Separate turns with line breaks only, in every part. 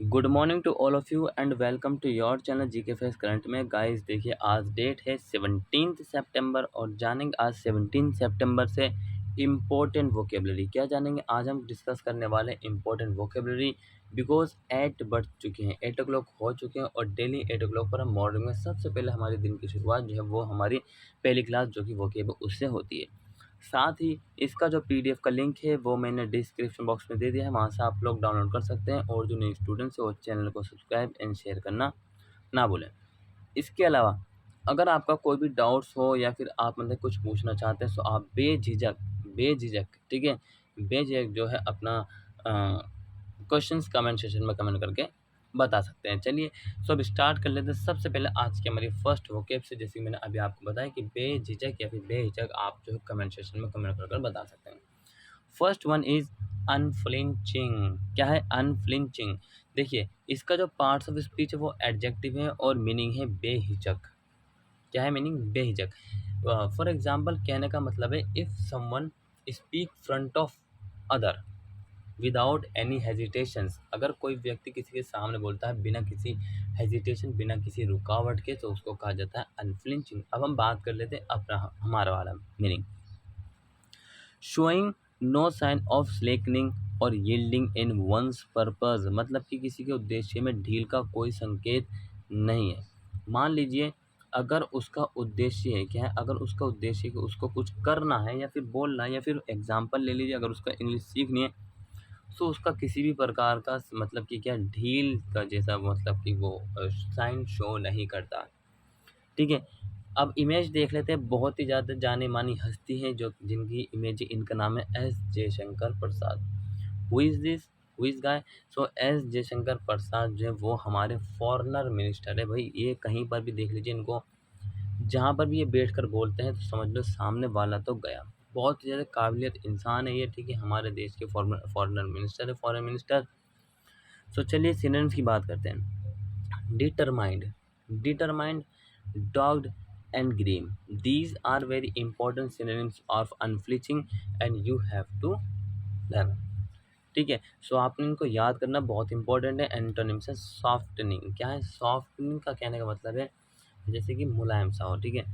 Good morning to all of you and welcome to your channel GK face current में। Guys देखिए, आज date है 17 सितंबर और जानेंगे आज 17 सितंबर से इम्पोर्टेंट वोकेबलरी। क्या जानेंगे आज हम डिस्कस करने वाले इम्पोर्टेंट वोकेबलरी। बिकॉज 8 बढ़ चुके हैं, 8 ओ क्लॉक हो चुके हैं और डेली 8 ओ क्लॉक पर हम मॉर्निंग में सबसे पहले हमारे दिन की शुरुआत जो है वो हमारी पहली क्लास जो कि वोकेब उससे होती है। साथ ही इसका जो पीडीएफ का लिंक है वो मैंने डिस्क्रिप्शन बॉक्स में दे दिया है, वहाँ से आप लोग डाउनलोड कर सकते हैं। और जो नए स्टूडेंट्स हैं वो चैनल को सब्सक्राइब एंड शेयर करना ना भूलें। इसके अलावा अगर आपका कोई भी डाउट्स हो या फिर आप मतलब कुछ पूछना चाहते हैं तो आप बेझिझक बेझिझक ठीक है, बेझिझक जो है अपना क्वेश्चंस कमेंट सेक्शन में कमेंट करके बता सकते हैं। चलिए सो अब स्टार्ट कर लेते हैं। सबसे पहले आज की हमारी फर्स्ट वोकेब से, जैसे मैंने अभी आपको बताया कि बेझिझक या फिर बेहिचक आप जो है कमेंट सेक्शन में कमेंट कर बता सकते हैं। First one is unflinching. क्या है अनफ्लिंचिंग? देखिए, इसका जो पार्ट्स ऑफ स्पीच है वो एडजेक्टिव है और मीनिंग है बेहिचक। क्या है मीनिंग? बेहिचक। फॉर एग्जाम्पल कहने का मतलब है if someone speak front of other without any hesitations. अगर कोई व्यक्ति किसी के सामने बोलता है बिना किसी हेजिटेशन, बिना किसी रुकावट के, तो उसको कहा जाता है अनफ्लिंचिंग। अब हम बात कर लेते हैं अपना हमारा वाला meaning. Showing no sign of slackening और यील्डिंग इन वंस पर्पज, मतलब कि किसी के उद्देश्य में ढील का कोई संकेत नहीं है। मान लीजिए अगर उसका उद्देश्य है क्या है, अगर उसका उद्देश्य है कि उसको कुछ करना है या फिर बोलना है, या फिर एग्जाम्पल ले लीजिए अगर उसका इंग्लिश सीखनी है, तो उसका किसी भी प्रकार का मतलब कि क्या ढील का जैसा मतलब कि वो साइन शो नहीं करता। ठीक है, अब इमेज देख लेते हैं। बहुत ही ज़्यादा जाने मानी हस्ती है जो जिनकी इमेज, इनका नाम है S Jaishankar Prasad. Who is this? Who is guy? So S Jaishankar Prasad जो है वो हमारे फॉरेनर मिनिस्टर है। भाई ये कहीं पर भी देख लीजिए इनको, जहाँ पर भी ये बैठ कर बोलते हैं तो समझ लो सामने वाला तो गया। बहुत ही ज़्यादा काबिलियत इंसान है ये। ठीक है, हमारे देश के फॉरेनर मिनिस्टर है, फॉरेन मिनिस्टर। सो चलिए सिनोनिम्स की बात करते हैं। Determined, determined, dogged and grim, these are very important synonyms of unflinching and you have to learn. ठीक है, सो आपने इनको याद करना बहुत इंपॉर्टेंट है। एंटोनिम्स है सॉफ्टनिंग। क्या है? सॉफ्टनिंग का कहने का मतलब है जैसे कि मुलायम सा हो। ठीक है,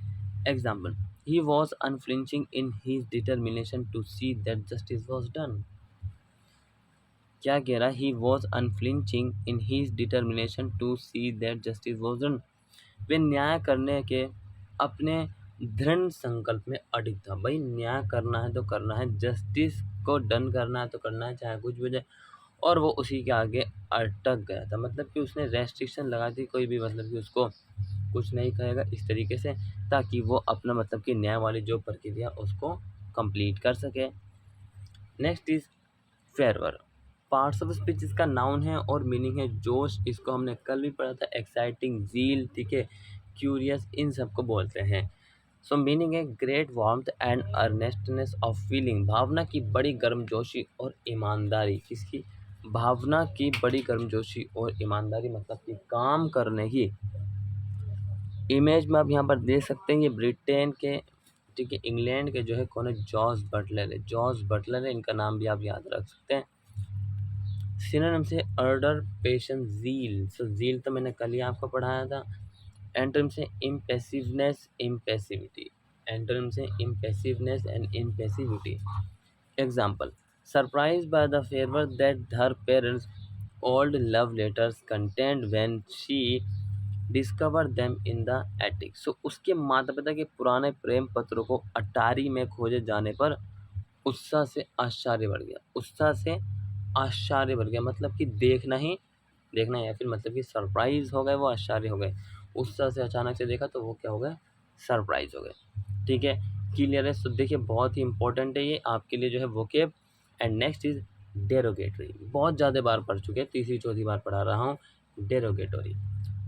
example, he was unflinching in his determination to see that justice was done. क्या कह रहा है? He was unflinching in his determination to see that justice was done. वे न्याय करने के अपने दृढ़ संकल्प में अडिग था। भाई न्याय करना है तो करना है, जस्टिस को डन करना है तो करना है, चाहे कुछ भी हो जाए। और वो उसी के आगे अटक गया था, मतलब कि उसने रेस्ट्रिक्शन लगा दी कोई भी, मतलब कि उसको कुछ नहीं कहेगा इस तरीके से, ताकि वो अपना मतलब कि न्याय वाली जो प्रक्रिया उसको कंप्लीट कर सके। Next is fervour. Parts of speech इसका नाउन है और मीनिंग है जोश। इसको हमने कल भी पढ़ा था। एक्साइटिंग, जील, ठीक है, क्यूरियस, इन सबको बोलते हैं। सो मीनिंग है great warmth and earnestness of feeling. भावना की बड़ी गर्मजोशी और ईमानदारी। किसकी? भावना की बड़ी गर्मजोशी और ईमानदारी, मतलब कि काम करने की। इमेज में आप यहाँ पर देख सकते हैं ये ब्रिटेन के, ठीक है, इंग्लैंड के जो है कौन है? जॉर्ज बटलर है। जॉर्ज बटलर है, इनका नाम भी आप याद रख सकते हैं। सिनोनिम से अर्डर, पेशेंस, ज़ील। सो ज़ील तो मैंने कल ही आपको पढ़ाया था। एंटोनिम से इम्पैसिवनेस, इम्पैसिविटी। एंटोनिम से impassiveness and impassivity. Example, surprise by the favour that her parents old love letters contained when she discover them in the attic. So उसके माता पिता के पुराने प्रेम पत्रों को अटारी में खोजे जाने पर उत्साह से आश्चर्य बढ़ गया। उत्साह से आश्चर्य बढ़ गया, मतलब कि देखना या फिर मतलब कि सरप्राइज हो गए, वो आश्चर्य हो गए। उत्साह से अचानक से देखा तो वो क्या हो गए? सरप्राइज हो गए। ठीक है, क्लियर है? सो देखिए बहुत ही इंपॉर्टेंट है ये आपके लिए जो है vocab. And next is derogatory. बहुत ज़्यादा बार पढ़ चुके हैं, तीसरी चौथी बार पढ़ा रहा हूँ। डेरोगेटरी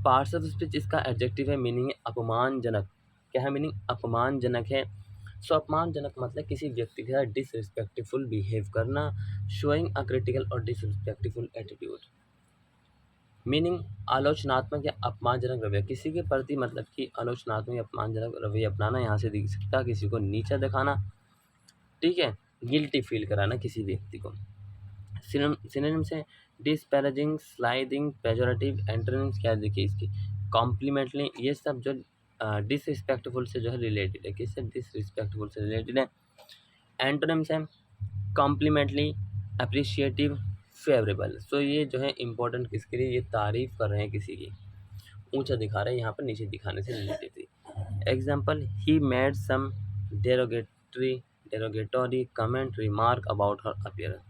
पार्ट्स ऑफ स्पीच, इसका एडजेक्टिव है, मीनिंग है अपमानजनक। क्या है मीनिंग? अपमानजनक है। सो अपमानजनक मतलब किसी व्यक्ति के साथ डिसरिस्पेक्टफुल बिहेव करना। शोइंग अ क्रिटिकल और डिसरिस्पेक्टफुल एटीट्यूड। मीनिंग आलोचनात्मक या अपमानजनक रवैया, किसी के प्रति मतलब कि आलोचनात्मक या अपमानजनक रवैया अपनाना। यहाँ से दिख सकता है किसी को नीचा दिखाना। ठीक है, गिल्टी फील कराना किसी व्यक्ति को। सिनोनिम से डिस्पैरेजिंग, स्लाइडिंग, पेजोरेटिव, एंटोनिम्स क्या है देखिए इसकी, कॉम्प्लीमेंटली, ये सब जो डिसरिस्पेक्टफुल से जो है रिलेटेड है, किससे डिसरिस्पेक्टफुल से रिलेटेड है। एंटोनिम्स है कॉम्प्लीमेंटली, अप्रिशिएटिव, फेवरेबल। सो ये जो है इंपॉर्टेंट किसके लिए, ये तारीफ कर रहे हैं किसी की, ऊंचा दिखा रहे हैं, यहाँ पर नीचे दिखाने से रिलेटेड थी। Example, he made some derogatory comment remark about her appearance,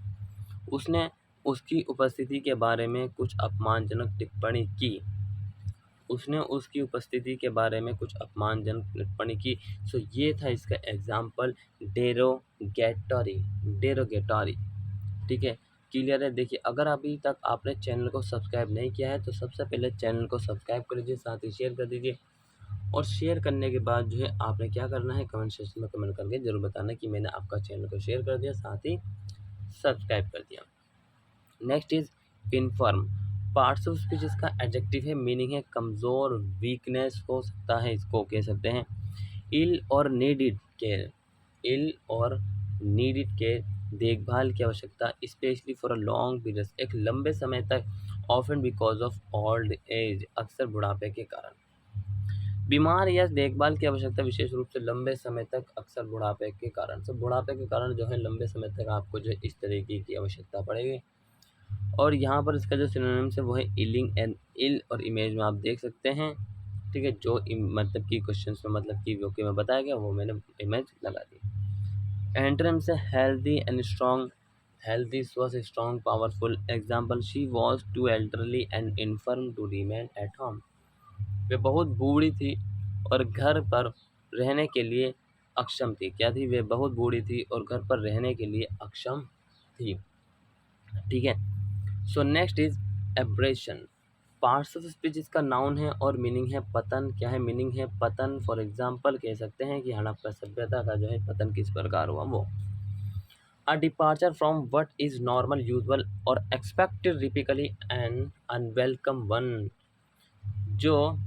उसने उसकी उपस्थिति के बारे में कुछ अपमानजनक टिप्पणी की, उसने उसकी उपस्थिति के बारे में कुछ अपमानजनक टिप्पणी की। सो ये था इसका एग्जाम्पल, डेरोगेटरी। ठीक है, क्लियर है। देखिए अगर अभी तक आपने चैनल को सब्सक्राइब नहीं किया है तो सबसे पहले चैनल को सब्सक्राइब कर लीजिए, साथ ही शेयर कर दीजिए। और शेयर करने के बाद जो है आपने क्या करना है, कमेंट सेक्शन में कमेंट करके जरूर बताना कि मैंने आपका चैनल को शेयर कर दिया, साथ ही सब्सक्राइब कर दिया। Next is inform, parts of speech इसका एडजेक्टिव है, मीनिंग है कमज़ोर, वीकनेस हो सकता है, इसको कह सकते हैं। इल और नीडिड केयर, इल और नीडिड केयर, देखभाल की आवश्यकता, specially for a long period, एक लंबे समय तक, often because of old age, अक्सर बुढ़ापे के कारण। बीमार या देखभाल की आवश्यकता विशेष रूप से लंबे समय तक, अक्सर बुढ़ापे के कारण। तो बुढ़ापे के कारण जो है लंबे समय तक आपको जो है इस तरीके की आवश्यकता पड़ेगी। और यहाँ पर इसका जो सिनोनिम्स है वो है इलिंग एंड इल, और इमेज में आप देख सकते हैं। ठीक है, जो मतलब कि क्वेश्चंस में मतलब कि जो कि मैं बताया गया वो मैंने इमेज लगा दी। एंटोनिम्स है हेल्दी एंड स्ट्रॉन्ग, हेल्दी स्वस्थ, strong powerful. Example, she was too elderly and infirm to remain at home, वे बहुत बूढ़ी थी और घर पर रहने के लिए अक्षम थी। क्या थी, वे बहुत बूढ़ी थी और घर पर रहने के लिए अक्षम थी। ठीक है, so next is abrasion, parts of speech इसका नाउन है और मीनिंग है पतन। क्या है, मीनिंग है पतन। फॉर एग्जाम्पल कह सकते हैं कि हड़प्पा सभ्यता का जो है पतन किस प्रकार हुआ वो। A departure from what is normal, usual और expected, typically an unwelcome one, जो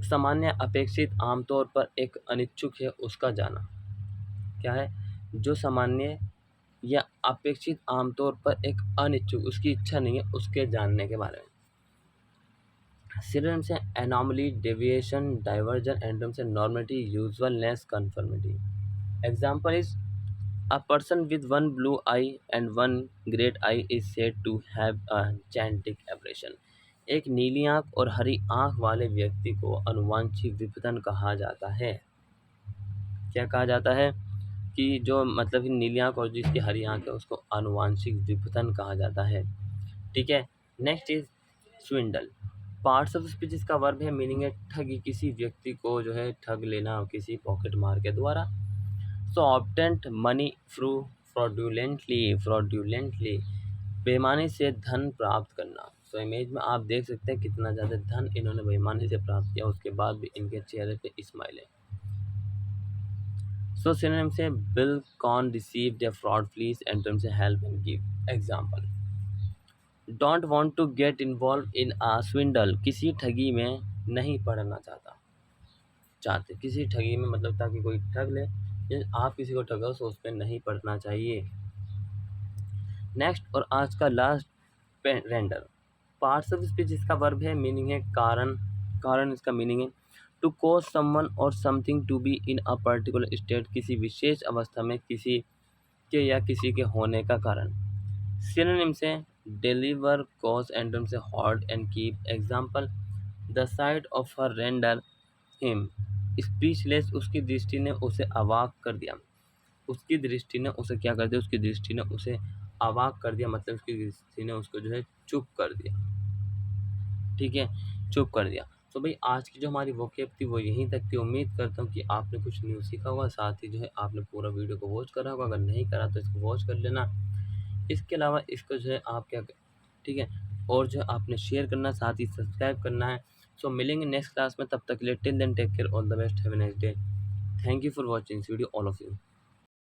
सामान्य, अपेक्षित, आमतौर पर एक अनिच्छुक है उसका जाना। क्या है, जो सामान्य या अपेक्षित, आमतौर पर एक अनिच्छुक, उसकी इच्छा नहीं है उसके जानने के बारे में। सिनोनिम्स से एनॉमली, डेविएशन, डाइवर्जन, एंटोनिम्स से normality, usualness, conformity. Example is a person with one blue eye and one great eye is said to have a genetic aberration, एक नीली आंख और हरी आंख वाले व्यक्ति को अनुवांशिक विपतन कहा जाता है। क्या कहा जाता है कि जो मतलब नीली आंख और जिसकी हरी आंख है उसको अनुवांशिक विपतन कहा जाता है। ठीक है, next is स्विंडल, parts of speech इसका वर्ब है, मीनिंग है ठगी, किसी व्यक्ति को जो है ठग लेना किसी पॉकेट मार के द्वारा। सो ऑब्टेंट मनी थ्रू फ्रॉडुलेंटली, बेईमानी से धन प्राप्त करना। सो इमेज में आप देख सकते हैं कितना ज़्यादा धन इन्होंने बेईमानी से प्राप्त किया, उसके बाद भी इनके चेहरे पे स्माइल है। सो सिनोनिम से बिल कॉन रिसीव्ड ए फ्रॉड प्लीज, एंटोनिम से help and give. Example, don't want to get involve in a swindle, किसी ठगी में नहीं पड़ना चाहते, किसी ठगी में मतलब ताकि कोई ठग ले, आप किसी को ठगो तो उस पर नहीं पड़ना चाहिए। नेक्स्ट और आज का last, render, parts of speech इसका वर्ब है, मीनिंग है कारण, कारण इसका मीनिंग है टू कॉज समवन और something to be in a particular state, किसी विशेष अवस्था में किसी के या किसी के होने का कारण। सिनोनिम से डिलीवर, कॉज, एंटोनिम से hold and keep. Example, the site of her render him speechless, उसकी दृष्टि ने उसे अवाक कर दिया, उसकी दृष्टि ने उसे क्या कर दिया, उसकी दृष्टि ने उसे अवाक कर दिया, मतलब उसकी दृष्टि ने उसको जो है चुप कर दिया। ठीक है, चुप कर दिया। तो भाई आज की जो हमारी वोकैब थी वो यहीं तक थी। उम्मीद करता हूँ कि आपने कुछ न्यू सीखा होगा, साथ ही जो है आपने पूरा वीडियो को वॉच करा होगा, अगर नहीं करा तो इसको वॉच कर लेना। इसके अलावा इसको जो है आप क्या, ठीक है, और जो है आपने शेयर करना, साथ ही सब्सक्राइब करना है। सो मिलेंगे नेक्स्ट क्लास में, तब तक के लिए till then take care, all the best, have a nice day, thank you for watching this video all of you.